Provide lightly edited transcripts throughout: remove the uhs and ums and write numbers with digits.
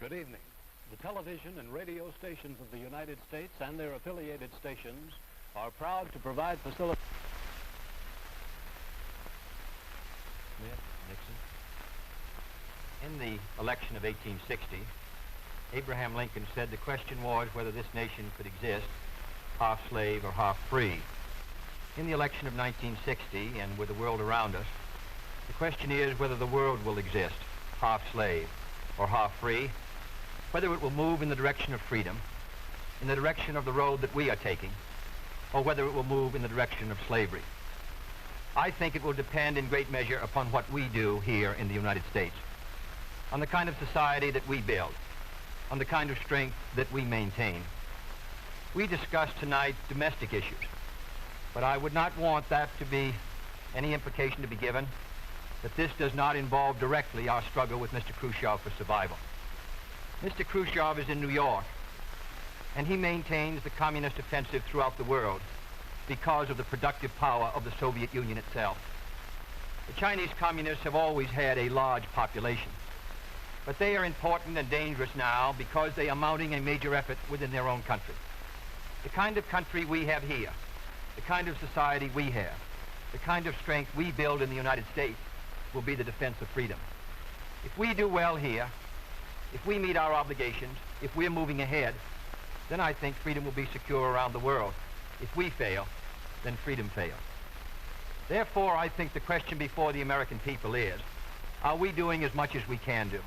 Good evening. The television and radio stations of the United States and their affiliated stations are proud to provide facilities. Nixon. In the election of 1860, Abraham Lincoln said the question was whether this nation could exist half slave or half free. In the election of 1960, and with the world around us, the question is whether the world will exist half slave or half free, whether it will move in the direction of freedom, in the direction of the road that we are taking, or whether it will move in the direction of slavery. I think it will depend in great measure upon what we do here in the United States, on the kind of society that we build, on the kind of strength that we maintain. We discussed tonight domestic issues, but I would not want that to be any implication to be given that this does not involve directly our struggle with Mr. Khrushchev for survival. Mr. Khrushchev is in New York, and he maintains the communist offensive throughout the world because of the productive power of the Soviet Union itself. The Chinese communists have always had a large population, but they are important and dangerous now because they are mounting a major effort within their own country. The kind of country we have here, the kind of society we have, the kind of strength we build in the United States will be the defense of freedom. If we do well here, if we meet our obligations, if we're moving ahead, then I think freedom will be secure around the world. If we fail, then freedom fails. Therefore, I think the question before the American people is, are we doing as much as we can do?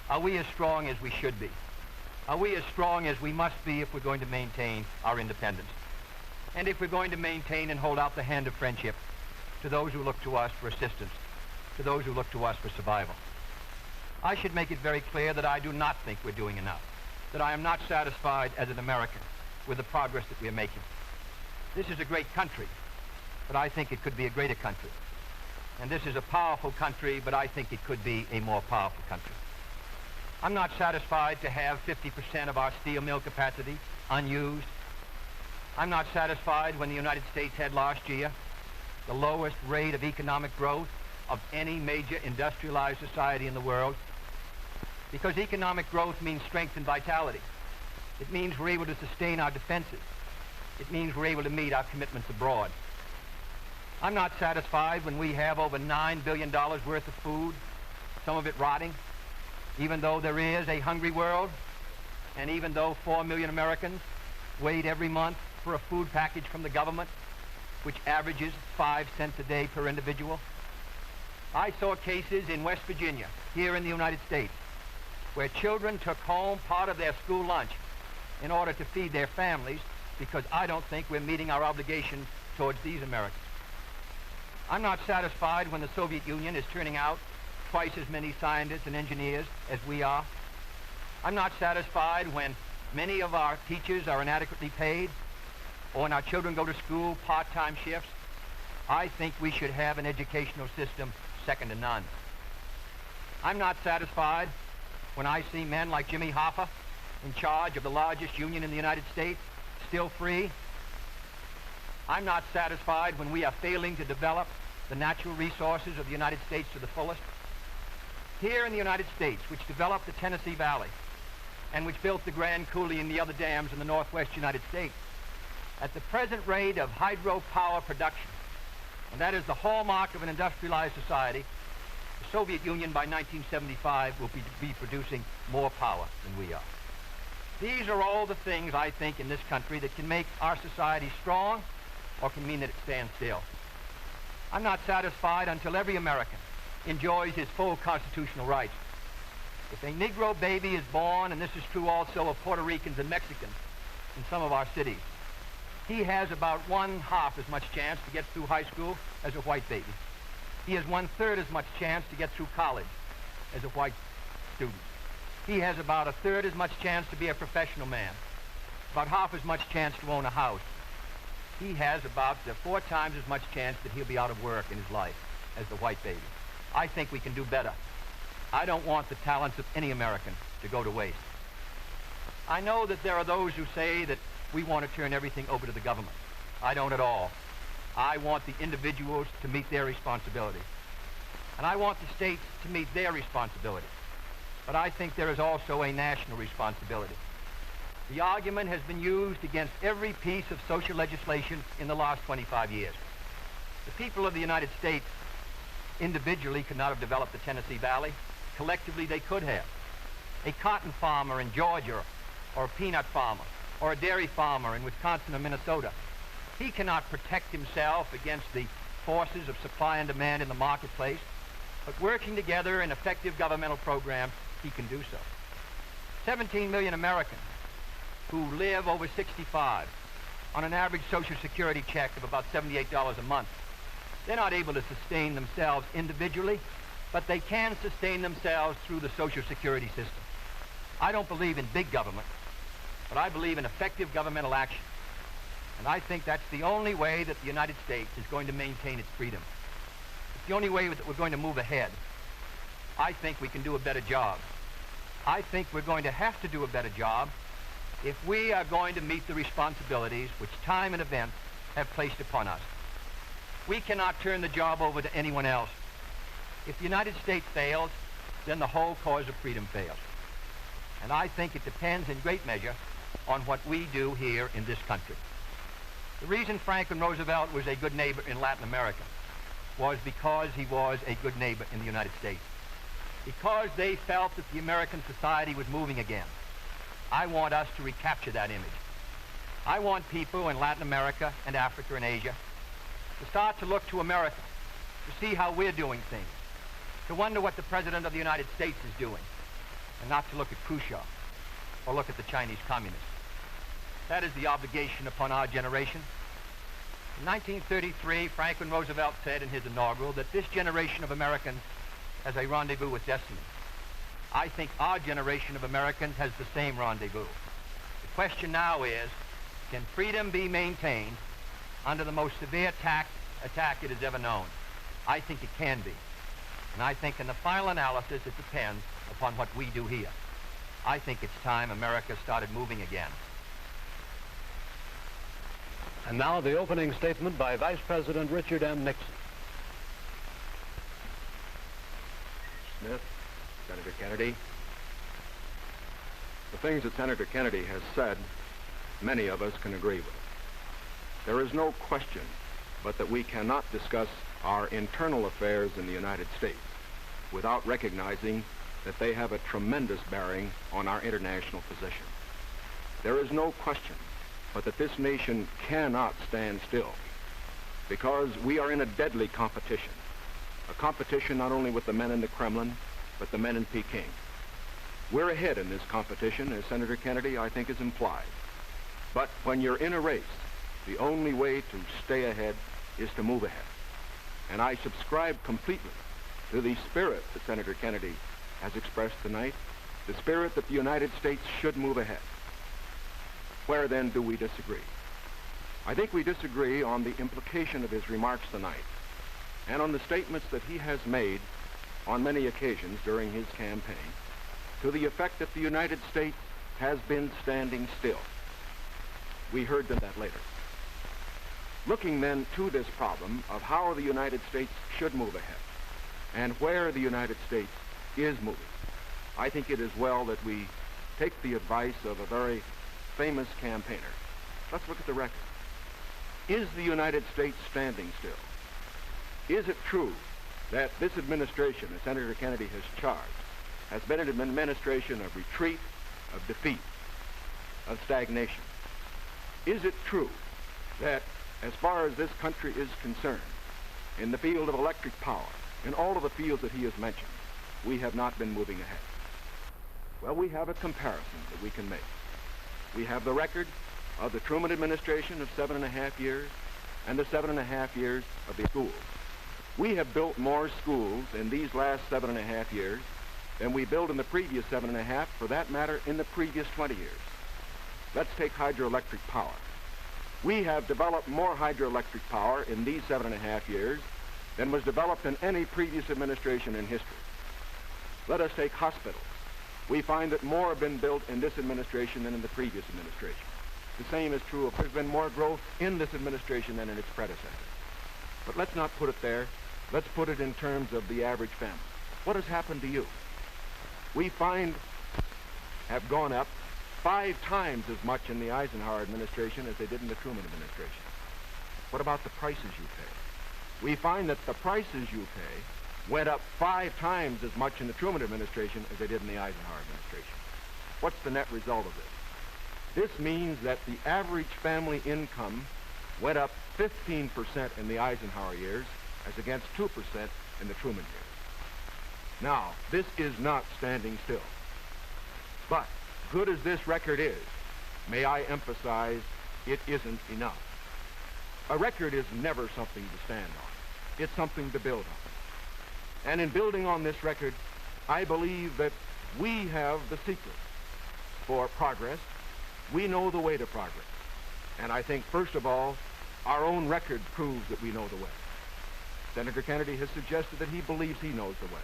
Are we as strong as we should be? Are we as strong as we must be if we're going to maintain our independence? And if we're going to maintain and hold out the hand of friendship to those who look to us for assistance, to those who look to us for survival? I should make it very clear that I do not think we're doing enough, that I am not satisfied as an American with the progress that we are making. This is a great country, but I think it could be a greater country. And this is a powerful country, but I think it could be a more powerful country. I'm not satisfied to have 50% of our steel mill capacity unused. I'm not satisfied when the United States had last year the lowest rate of economic growth of any major industrialized society in the world, because economic growth means strength and vitality. It means we're able to sustain our defenses. It means we're able to meet our commitments abroad. I'm not satisfied when we have over $9 billion worth of food, some of it rotting, even though there is a hungry world, and even though 4 million Americans wait every month for a food package from the government, which averages 5 cents a day per individual. I saw cases in West Virginia, here in the United States, where children took home part of their school lunch in order to feed their families, because I don't think we're meeting our obligation towards these Americans. I'm not satisfied when the Soviet Union is turning out twice as many scientists and engineers as we are. I'm not satisfied when many of our teachers are inadequately paid, or when our children go to school part-time shifts. I think we should have an educational system second to none. I'm not satisfied when I see men like Jimmy Hoffa in charge of the largest union in the United States, still free. I'm not satisfied when we are failing to develop the natural resources of the United States to the fullest. Here in the United States, which developed the Tennessee Valley and which built the Grand Coulee and the other dams in the northwest United States, at the present rate of hydropower production, and that is the hallmark of an industrialized society, the Soviet Union by 1975 will be producing more power than we are. These are all the things, I think, in this country that can make our society strong or can mean that it stands still. I'm not satisfied until every American enjoys his full constitutional rights. If a Negro baby is born, and this is true also of Puerto Ricans and Mexicans in some of our cities, he has about 1/2 as much chance to get through high school as a white baby. He has 1/3 as much chance to get through college as a white student. He has about 1/3 as much chance to be a professional man, about 1/2 as much chance to own a house. He has about 4 times as much chance that he'll be out of work in his life as the white baby. I think we can do better. I don't want the talents of any American to go to waste. I know that there are those who say that we want to turn everything over to the government. I don't at all. I want the individuals to meet their responsibility. And I want the states to meet their responsibility. but I think there is also a national responsibility. The argument has been used against every piece of social legislation in the last 25 years. The people of the United States individually could not have developed the Tennessee Valley. Collectively, they could have. A cotton farmer in Georgia, or a peanut farmer, or a dairy farmer in Wisconsin or Minnesota, he cannot protect himself against the forces of supply and demand in the marketplace, but working together in effective governmental programs, he can do so. 17 million Americans who live over 65 on an average Social Security check of about $78 a month. They're not able to sustain themselves individually, but they can sustain themselves through the Social Security system. I don't believe in big government, but I believe in effective governmental action. And I think that's the only way that the United States is going to maintain its freedom. It's the only way that we're going to move ahead. I think we can do a better job. I think we're going to have to do a better job if we are going to meet the responsibilities which time and events have placed upon us. We cannot turn the job over to anyone else. If the United States fails, then the whole cause of freedom fails. And I think it depends in great measure on what we do here in this country. The reason Franklin Roosevelt was a good neighbor in Latin America was because he was a good neighbor in the United States. Because they felt that the American society was moving again. I want us to recapture that image. I want people in Latin America and Africa and Asia to start to look to America, to see how we're doing things, to wonder what the President of the United States is doing, and not to look at Khrushchev or look at the Chinese communists. That is the obligation upon our generation. In 1933, Franklin Roosevelt said in his inaugural that this generation of Americans has a rendezvous with destiny. I think our generation of Americans has the same rendezvous. The question now is, can freedom be maintained under the most severe attack it has ever known? I think it can be. And I think in the final analysis, it depends upon what we do here. I think it's time America started moving again. And now the opening statement by Vice President Richard M. Nixon. Smith, Senator Kennedy. The things that Senator Kennedy has said, many of us can agree with. There is no question but that we cannot discuss our internal affairs in the United States without recognizing that they have a tremendous bearing on our international position. There is no question but that this nation cannot stand still because we are in a deadly competition, a competition not only with the men in the Kremlin, but the men in Peking. We're ahead in this competition, as Senator Kennedy, I think, has implied. But when you're in a race, the only way to stay ahead is to move ahead. And I subscribe completely to the spirit that Senator Kennedy has expressed tonight, the spirit that the United States should move ahead. Where then do we disagree? I think we disagree on the implication of his remarks tonight and on the statements that he has made on many occasions during his campaign to the effect that the United States has been standing still. We heard that later. Looking then to this problem of how the United States should move ahead and where the United States is moving, I think it is well that we take the advice of a very famous campaigner. Let's look at the record. Is the United States standing still? Is it true that this administration, as Senator Kennedy has charged, has been an administration of retreat, of defeat, of stagnation? Is it true that as far as this country is concerned, in the field of electric power, in all of the fields that he has mentioned, we have not been moving ahead? Well, we have a comparison that we can make. We have the record of the Truman administration of 7.5 years and the 7.5 years of the schools. We have built more schools in these last 7.5 years than we built in the previous 7.5, for that matter, in the previous 20 years. Let's take hydroelectric power. We have developed more hydroelectric power in these 7.5 years than was developed in any previous administration in history. Let us take hospitals. We find that more have been built in this administration than in the previous administration. The same is true of there's been more growth in this administration than in its predecessor. But let's not put it there. Let's put it in terms of the average family. What has happened to you? we find have gone up 5 times as much in the Eisenhower administration as they did in the Truman administration. What about the prices you pay? We find that the prices you pay went up 5 times as much in the Truman administration as they did in the Eisenhower administration. What's the net result of this? This means that the average family income went up 15% in the Eisenhower years as against 2% in the Truman years. Now, this is not standing still. But, good as this record is, may I emphasize, it isn't enough. A record is never something to stand on. It's something to build on. And in building on this record, I believe that we have the secret for progress. We know the way to progress. And I think, first of all, our own record proves that we know the way. Senator Kennedy has suggested that he believes he knows the way.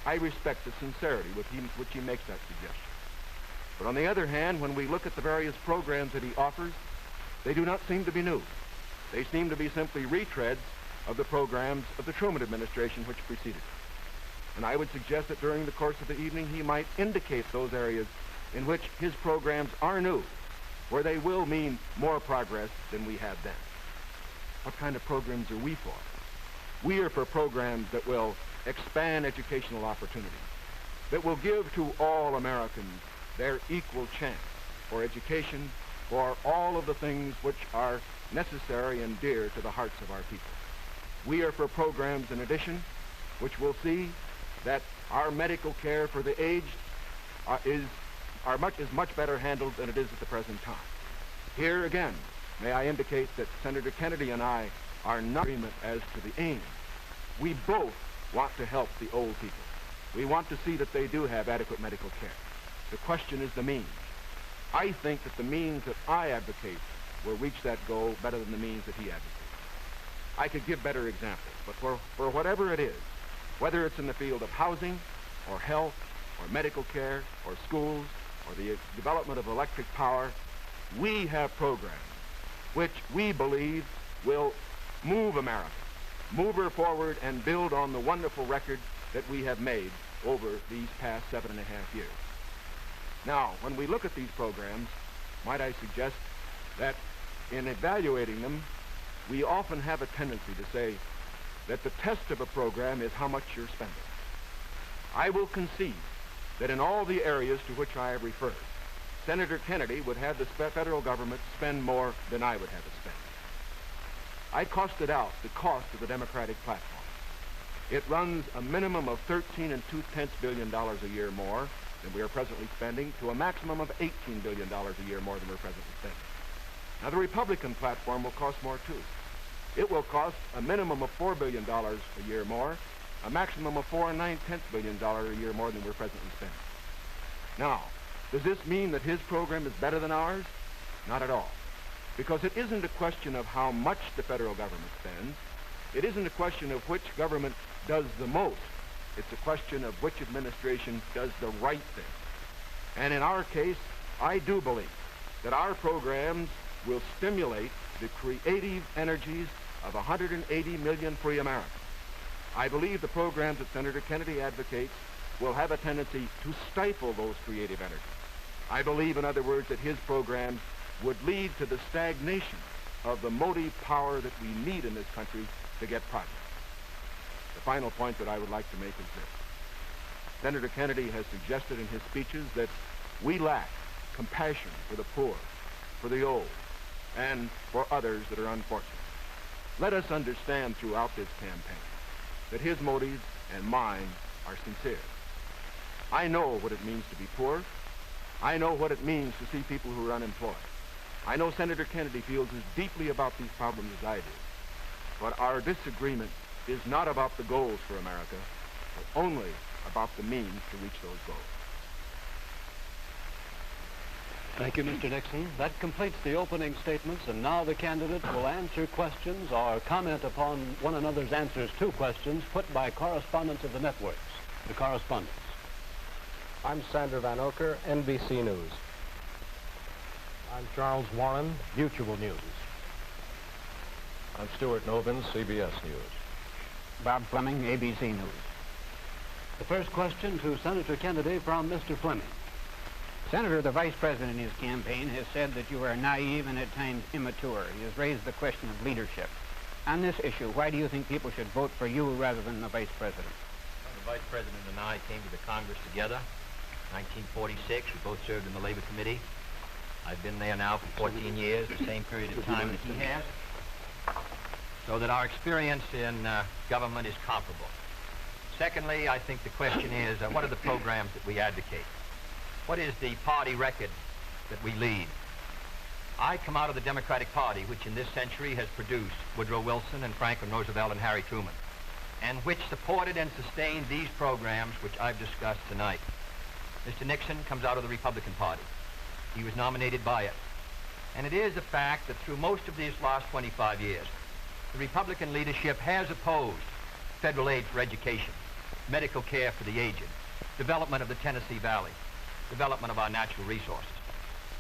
I respect the sincerity with which he makes that suggestion. But on the other hand, when we look at the various programs that he offers, they do not seem to be new. They seem to be simply retreads of the programs of the Truman administration which preceded it. And I would suggest that during the course of the evening he might indicate those areas in which his programs are new, where they will mean more progress than we had then. What kind of programs are we for? We are for programs that will expand educational opportunities, that will give to all Americans their equal chance for education, for all of the things which are necessary and dear to the hearts of our people. We are for programs, in addition, which will see that our medical care for the aged is much better handled than it is at the present time. Here again, may I indicate that Senator Kennedy and I are not in agreement as to the aim. We both want to help the old people. We want to see that they do have adequate medical care. The question is the means. I think that the means that I advocate will reach that goal better than the means that he advocates. I could give better examples, but for whatever it is, whether it's in the field of housing, or health, or medical care, or schools, or the development of electric power, we have programs which we believe will move America, move her forward and build on the wonderful record that we have made over these past 7.5 years. Now, when we look at these programs, might I suggest that in evaluating them, we often have a tendency to say that the test of a program is how much you're spending. I will concede that in all the areas to which I have referred, Senator Kennedy would have the federal government spend more than I would have it spend. I costed out the cost of the Democratic platform. It runs a minimum of $13.2 billion a year more than we are presently spending to a maximum of $18 billion a year more than we're presently spending. Now, the Republican platform will cost more, too. It will cost a minimum of $4 billion a year more, a maximum of $4.9 billion a year more than we're presently spending. Now, does this mean that his program is better than ours? Not at all. Because it isn't a question of how much the federal government spends. It isn't a question of which government does the most. It's a question of which administration does the right thing. And in our case, I do believe that our programs will stimulate the creative energies of 180 million free Americans. I believe the programs that Senator Kennedy advocates will have a tendency to stifle those creative energies. I believe, in other words, that his programs would lead to the stagnation of the motive power that we need in this country to get progress. The final point that I would like to make is this. Senator Kennedy has suggested in his speeches that we lack compassion for the poor, for the old, and for others that are unfortunate. Let us understand throughout this campaign that his motives and mine are sincere. I know what it means to be poor. I know what it means to see people who are unemployed. I know Senator Kennedy feels as deeply about these problems as I do. But our disagreement is not about the goals for America, but only about the means to reach those goals. Thank you, Mr. Nixon. That completes the opening statements, and now the candidates will answer questions or comment upon one another's answers to questions put by correspondents of the networks. The correspondents. I'm Sander Van Oker, NBC News. I'm Charles Warren, Mutual News. I'm Stuart Novin, CBS News. Bob Fleming, ABC News. The first question to Senator Kennedy from Mr. Fleming. Senator, the Vice President in his campaign has said that you are naive and at times immature. He has raised the question of leadership. On this issue, why do you think people should vote for you rather than the Vice President? Well, the Vice President and I came to the Congress together. 1946, we both served in the Labor Committee. I've been there now for 14 years, the same period of time that he has. So that our experience in government is comparable. Secondly, I think the question is, what are the programs that we advocate? What is the party record that we lead? I come out of the Democratic Party, which in this century has produced Woodrow Wilson and Franklin Roosevelt and Harry Truman, and which supported and sustained these programs which I've discussed tonight. Mr. Nixon comes out of the Republican Party. He was nominated by it. And it is a fact that through most of these last 25 years, the Republican leadership has opposed federal aid for education, medical care for the aged, development of the Tennessee Valley, development of our natural resources.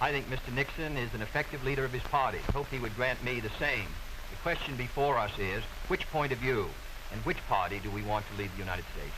I think Mr. Nixon is an effective leader of his party. I hope he would grant me the same. The question before us is, which point of view and which party do we want to lead the United States?